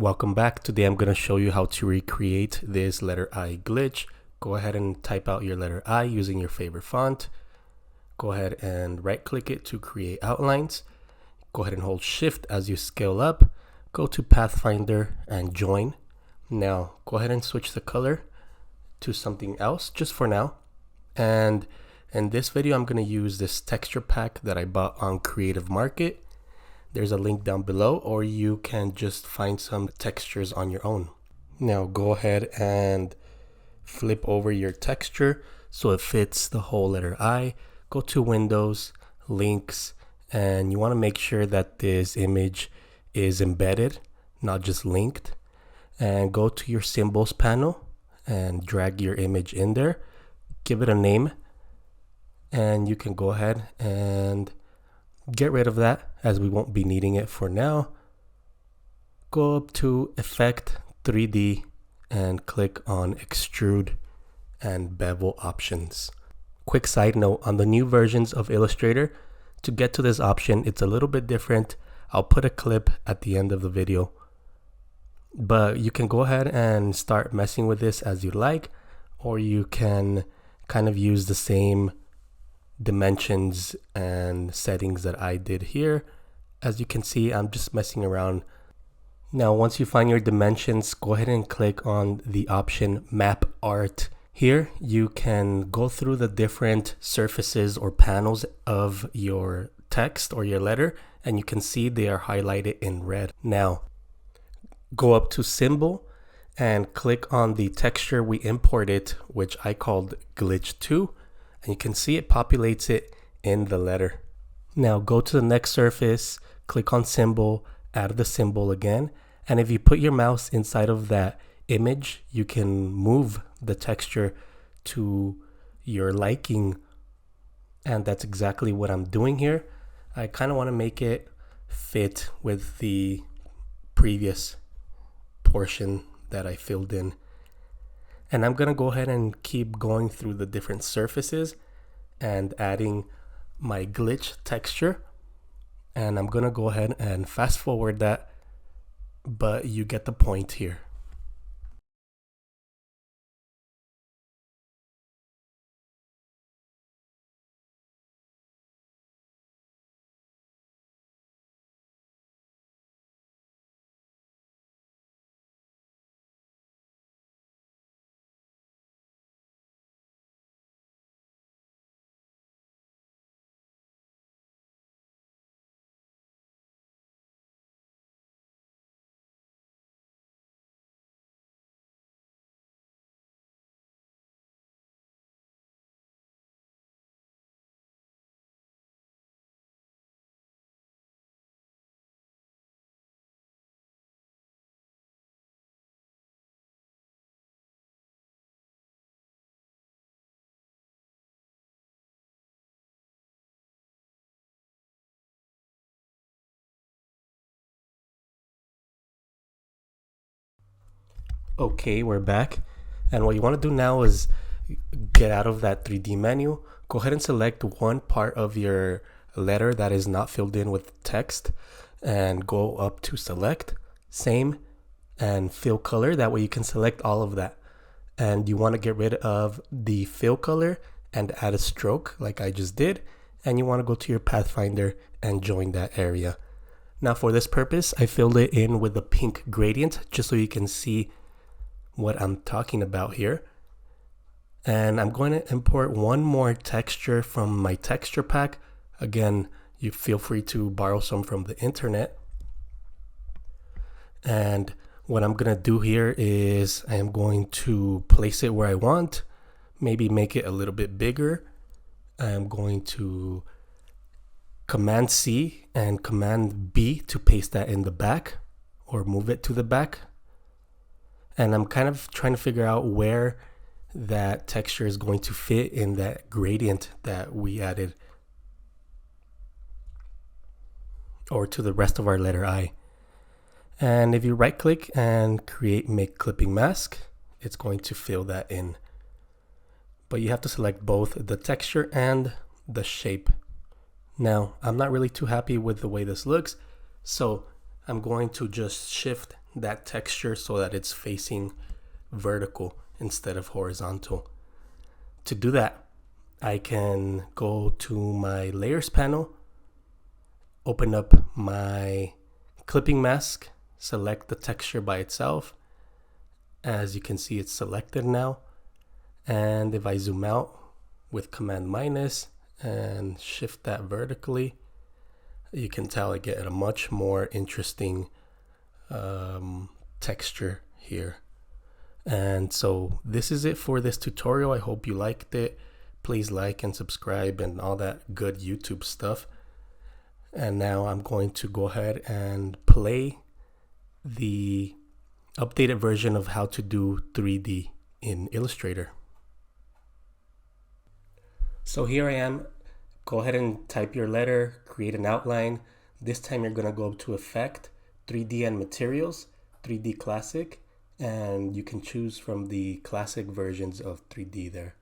Welcome back. Today I'm going to show you how to recreate this letter I glitch. Go ahead and type out your letter I using your favorite font. Go ahead and right click it to create outlines. Go ahead and hold shift as you scale up. Go to Pathfinder and join. Now go ahead and switch the color to something else just for now. And in this video I'm going to use this texture pack that I bought on Creative Market. There's a link down below, or you can just find some textures on your own. Now go ahead and flip over your texture so it fits the whole letter I. Go to Windows, Links, and you want to make sure that this image is embedded, not just linked. And go to your symbols panel and drag your image in there. Give it a name, and you can go ahead and get rid of that as we won't be needing it for now. Go up to Effect 3D and click on Extrude and Bevel options. Quick side note, on the new versions of Illustrator, to get to this option, it's a little bit different. I'll put a clip at the end of the video. But you can go ahead and start messing with this as you like, or you can kind of use the same dimensions and settings that I did here. As you can see, I'm just messing around. Now once you find your dimensions, go ahead and click on the option Map Art. Here you can go through the different surfaces or panels of your text or your letter, and you can see they are highlighted in red. Now go up to Symbol and click on the texture we imported, which I called Glitch 2. And you can see it populates it in the letter. Now go to the next surface, click on Symbol, add the symbol again. And if you put your mouse inside of that image, you can move the texture to your liking. And that's exactly what I'm doing here. I kind of want to make it fit with the previous portion that I filled in. And I'm going to go ahead and keep going through the different surfaces and adding my glitch texture. And I'm going to go ahead and fast forward that, but you get the point here. Okay, we're back. And what you want to do now is get out of that 3D menu. Go ahead and select one part of your letter that is not filled in with text and go up to Select, Same, and Fill Color. That way you can select all of that. And you want to get rid of the fill color and add a stroke like I just did. And you want to go to your Pathfinder and join that area. Now for this purpose, I filled it in with the pink gradient just so you can see what I'm talking about here. And I'm going to import one more texture from my texture pack. Again, you feel free to borrow some from the internet. And what I'm going to do here is I am going to place it where I want, maybe make it a little bit bigger. I'm going to Command C and Command B to paste that in the back or move it to the back. And I'm kind of trying to figure out where that texture is going to fit in that gradient that we added, or to the rest of our letter I. And if you right click and create Make Clipping Mask, it's going to fill that in. But you have to select both the texture and the shape. Now, I'm not really too happy with the way this looks, so I'm going to just Shift that texture so that it's facing vertical instead of horizontal. To do that, I can go to my layers panel, open up my clipping mask, select the texture by itself. As you can see, it's selected now. And if I zoom out with Command minus and shift that vertically, you can tell I get a much more interesting texture here. And so this is it for this tutorial. I hope you liked it. Please like and subscribe and all that good YouTube stuff. And now I'm going to go ahead and play the updated version of how to do 3D in Illustrator. So here I am. Go ahead and type your letter, create an outline. This time you're going to go up to Effect, 3D and Materials, 3D Classic, and you can choose from the classic versions of 3D there.